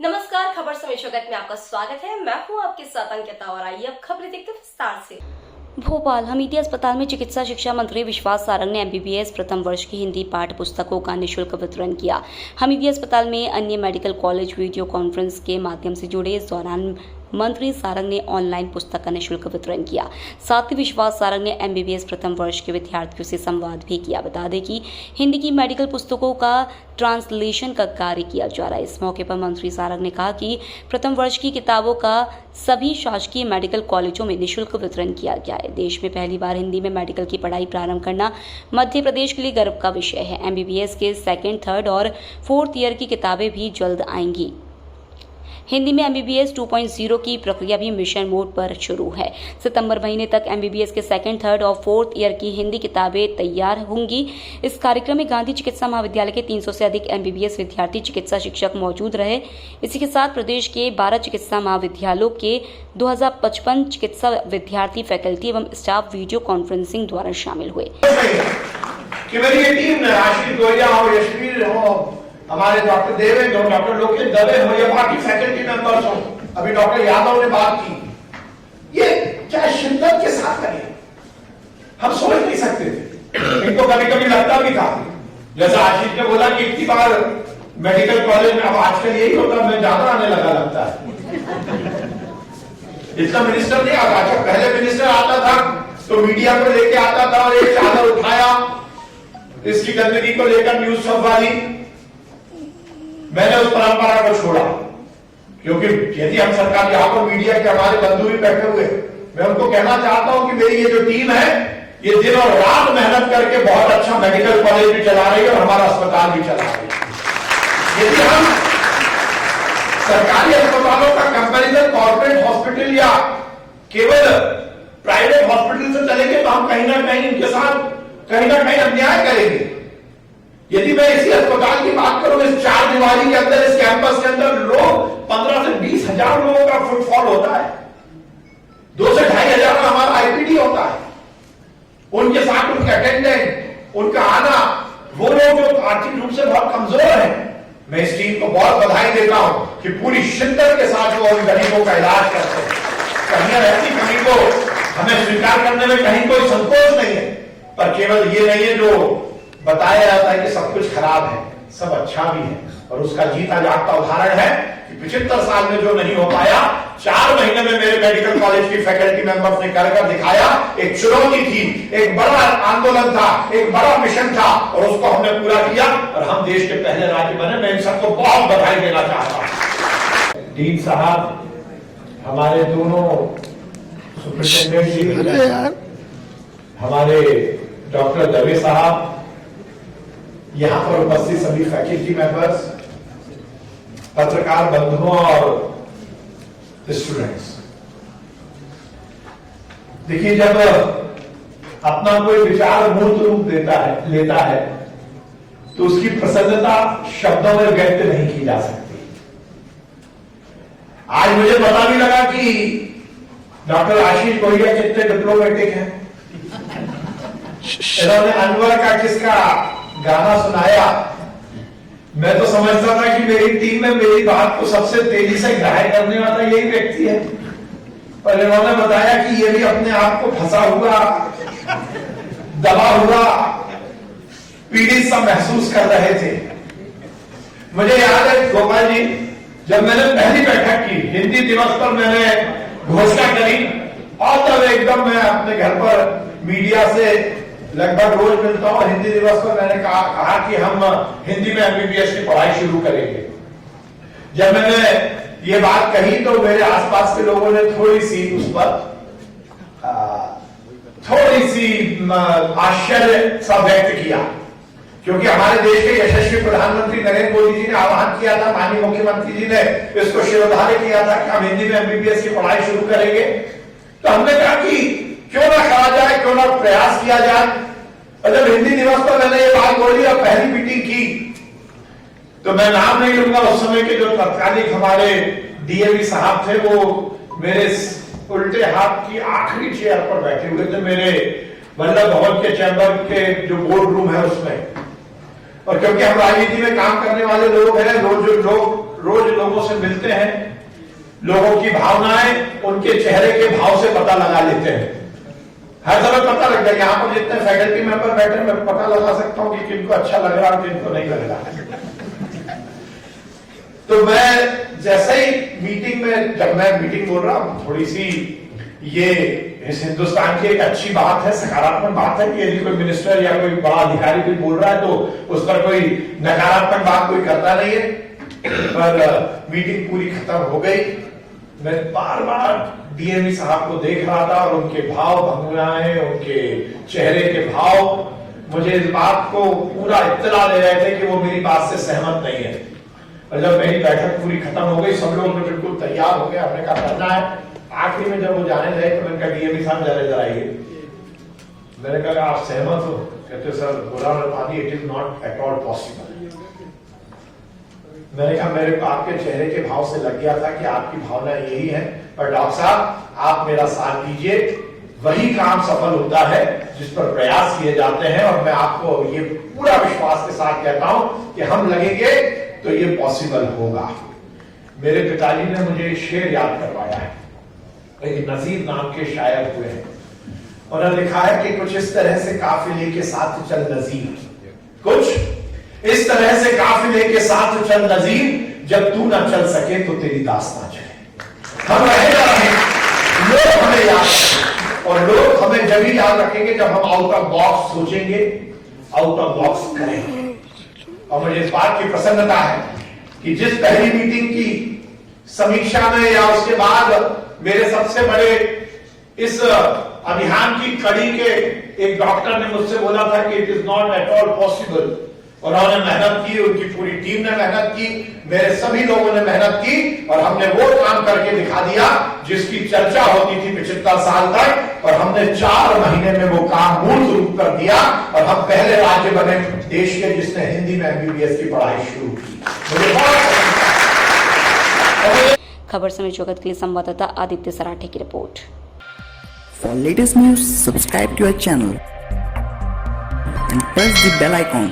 नमस्कार, खबर समय जगत में आपका स्वागत है। मैं हूं आपके साथ अंकिता और आइए अब खबरें देखते हैं विस्तार से। भोपाल हमीदिया अस्पताल में चिकित्सा शिक्षा मंत्री विश्वास सारंग ने एमबीबीएस प्रथम वर्ष की हिंदी पाठ्य पुस्तकों का निःशुल्क वितरण किया। हमीदिया अस्पताल में अन्य मेडिकल कॉलेज वीडियो कॉन्फ्रेंस के माध्यम से जुड़े। इस दौरान मंत्री सारंग ने ऑनलाइन पुस्तक का निःशुल्क वितरण किया। साथ ही विश्वास सारंग ने एमबीबीएस प्रथम वर्ष के विद्यार्थियों से संवाद भी किया। बता दें कि हिंदी की मेडिकल पुस्तकों का ट्रांसलेशन का कार्य किया जा रहा है। इस मौके पर मंत्री सारंग ने कहा कि प्रथम वर्ष की किताबों का सभी शासकीय मेडिकल कॉलेजों में निःशुल्क वितरण किया गया है। देश में पहली बार हिंदी में मेडिकल की पढ़ाई प्रारंभ करना मध्य प्रदेश के लिए गर्व का विषय है। एमबीबीएस के सेकेंड, थर्ड और फोर्थ ईयर की किताबें भी जल्द आएंगी। हिंदी में एमबीबीएस 2.0 की प्रक्रिया भी मिशन मोड पर शुरू है। सितंबर महीने तक एमबीबीएस के सेकंड, थर्ड और फोर्थ ईयर की हिंदी किताबें तैयार होंगी। इस कार्यक्रम में गांधी चिकित्सा महाविद्यालय के 300 से अधिक एमबीबीएस विद्यार्थी चिकित्सा शिक्षक मौजूद रहे। इसी के साथ प्रदेश के 12 चिकित्सा महाविद्यालयों के 2055 चिकित्सा विद्यार्थी, फैकल्टी एवं स्टाफ वीडियो कॉन्फ्रेंसिंग द्वारा शामिल हुए। कि मेरी ये टीम आशीष गोया हो, यशवीर हो, हमारे डॉक्टर देवेंद्र हो, डॉक्टर लोकेश दवे हो या बाकी फैकल्टी मेंबर्स हो, अभी डॉक्टर यादव ने बात की, ये क्या शिद्दत के साथ करें, हम सोच नहीं सकते थे। इनको कभी कभी लगता भी था, जैसा आशीष ने बोला कि इतनी बार मेडिकल कॉलेज में, अब आजकल यही होता है, मैं ज्यादा आने लगा लगता है। इतना मिनिस्टर नहीं आता, जब पहले मिनिस्टर आता था तो मीडिया को लेके आता था और एक चादर उठाया इसकी गंदगी को लेकर न्यूज सब वाली। मैंने उस परंपरा को छोड़ा, क्योंकि यदि हम सरकार, यहां पर मीडिया के हमारे बंधु भी बैठे हुए, मैं उनको कहना चाहता हूं कि मेरी ये जो टीम है, ये दिन और रात मेहनत करके बहुत अच्छा मेडिकल कॉलेज भी चला रही है और हमारा अस्पताल भी चला रही है। यदि हम सरकारी अस्पतालों का कंपैरिजन कॉर्पोरेट हॉस्पिटल या केवल प्राइवेट हॉस्पिटल से चलेंगे तो हम कहीं ना कहीं इनके साथ कहीं ना कहीं अन्याय करेंगे। यदि मैं इसी अस्पताल की बात करूं, इस 4 दीवारी के अंदर, इस कैंपस के अंदर लोग 15 से 20 हजार लोगों का फुटफॉल होता है, 2 से 2.5 हजार का हमारा आईपीडी होता है। उनके साथ उनके अटेंडेंट, उनका आना, वो लोग जो आर्थिक रूप से बहुत कमजोर हैं, मैं इस टीम को बहुत बधाई देता हूं कि पूरी शिद्दत के साथ वो उन गरीबों का इलाज करते हैं। कहीं ऐसी कमी को हमें स्वीकार करने में कहीं कोई संकोच नहीं है, पर केवल ये नहीं है जो बताया जाता है कि सब कुछ खराब है, सब अच्छा भी है। और उसका जीता जागता उदाहरण है कि 75 साल में जो नहीं हो पाया, 4 महीने में मेरे मेडिकल कॉलेज की फैकल्टी मेंबर्स ने कर दिखाया। एक चुनौती थी, एक बड़ा आंदोलन था, एक बड़ा मिशन था और उसको हमने पूरा किया और हम देश के पहले राज्य बने। मैं इन सबको बहुत बधाई देना चाहता हूं। डीन साहब, हमारे दोनों सुपरिटेंडेंट, हमारे डॉक्टर दवे साहब, यहां पर उपस्थित सभी फैकल्टी मेंबर्स, पत्रकार बंधुओं और स्टूडेंट्स, देखिए, जब अपना कोई विचार मूर्त रूप लेता है तो उसकी प्रसन्नता शब्दों में व्यक्त नहीं की जा सकती। आज मुझे पता भी लगा कि डॉक्टर आशीष गोहिया कितने डिप्लोमेटिक हैं। इन्होंने अनवर का किसका गाना सुनाया। मैं तो समझता था कि मेरी टीम में मेरी बात को सबसे तेजी से ग्रहण करने वाला यही व्यक्ति है, पर इन्होंने बताया कि ये भी अपने आप को फंसा हुआ, दबा हुआ, पीड़ित सा महसूस कर रहे थे। मुझे याद है गोपाल जी, जब मैंने पहली बैठक की, हिंदी दिवस पर मैंने घोषणा करी और तब एकदम मैं अपने घर पर मीडिया से लगभग रोज मिलता हूं। हिंदी दिवस पर मैंने कहा कि हम हिंदी में एमबीबीएस की पढ़ाई शुरू करेंगे। जब मैंने ये बात कही तो मेरे आसपास के लोगों ने थोड़ी सी उस पर थोड़ी सी आश्चर्य सा व्यक्त किया, क्योंकि हमारे देश के यशस्वी प्रधानमंत्री नरेंद्र मोदी जी ने आह्वान किया था, माननीय मुख्यमंत्री जी ने इसको शिरोधार्य किया था कि हम हिंदी में एमबीबीएस की पढ़ाई शुरू करेंगे। तो हमने कहा कि क्यों ना कहा जाए, क्यों ना प्रयास किया जाए। और जब हिंदी दिवस पर मैंने ये बात बोली और पहली मीटिंग की, तो मैं नाम नहीं लूंगा, उस समय के जो तत्कालिक हमारे डीएवी साहब थे, वो मेरे उल्टे हाथ की आखिरी चेयर पर बैठे हुए थे, मेरे वल्लभ भवन के चैम्बर के जो बोर्ड रूम है उसमें। और क्योंकि हम राजनीति में काम करने वाले लोग हैं, लोग रोज लोगों से मिलते हैं, लोगों की भावनाएं उनके चेहरे के भाव से पता लगा लेते हैं। हर समय पता लग जाए, यहां पर जितने फैकल्टी मेंबर बैठे मैं पता लगा सकता हूं कि किनको अच्छा लग रहा है और किनको नहीं लग रहा है। तो मैं जैसे ही मीटिंग में, जब मैं मीटिंग बोल रहा हूं, थोड़ी सी ये इस हिंदुस्तान की एक अच्छी बात है, सकारात्मक बात है कि यदि कोई मिनिस्टर या कोई बड़ा अधिकारी कोई बोल रहा है तो उस पर कोई नकारात्मक बात कोई करता नहीं है। पर मीटिंग पूरी खत्म हो गई, मैं बार बार डीएमई साहब को देख रहा था और उनके भाव भंगुराएं, उनके चेहरे के भाव मुझे इस बात को पूरा इत्तला दे रहे थे कि वो मेरी बात से सहमत नहीं है। और जब मेरी बैठक पूरी खत्म हो गई, सब लोग बिल्कुल तैयार हो गए, हमने कहा करना है। आखिरी में जब वो जाने लगे तो मैंने कहा डीएमई साहब जरा आइए। मैंने कहा आप सहमत हो? कहते sir Ghulam Nabi it is not at all possible. मैंने कहा मेरे को आपके चेहरे के भाव से लग गया था कि आपकी भावना यही है, पर डॉक्टर साहब आप मेरा साथ दीजिए, वही काम सफल होता है जिस पर प्रयास किए जाते हैं। और मैं आपको ये पूरा विश्वास के साथ कहता हूं कि हम लगेंगे तो ये पॉसिबल होगा। मेरे पिताजी ने मुझे एक शेर याद करवाया है, एक नजीर नाम के शायर हुए हैं, उन्होंने लिखा है कि कुछ इस तरह से काफिले के साथ चल नजीर, कुछ इस तरह से काफिले के साथ चल नजीर, जब तू ना चल सके तो तेरी दास्तां चले। हम रहेगा लोग हमें याद रखेंगे, और लोग हमें जब ही याद रखेंगे जब हम आउट ऑफ बॉक्स सोचेंगे, आउट ऑफ बॉक्स करेंगे। और मुझे इस बात की प्रसन्नता है कि जिस पहली मीटिंग की समीक्षा में या उसके बाद मेरे सबसे बड़े इस अभियान की कड़ी के एक डॉक्टर ने मुझसे बोला था कि it is not at all possible, और उन्होंने मेहनत की, उनकी पूरी टीम ने मेहनत की, मेरे सभी लोगों ने मेहनत की, और हमने वो काम करके दिखा दिया जिसकी चर्चा होती थी 75 साल तक, और हमने 4 महीने में वो काम मूर्त रूप कर दिया, और हम पहले राज्य बने देश के जिसने हिंदी में एमबीबीएस की पढ़ाई शुरू की। मुझे बहुत खबर समय जगत के लिए संवाददाता आदित्य सराठे की report. For latest news, subscribe to our channel and press the bell icon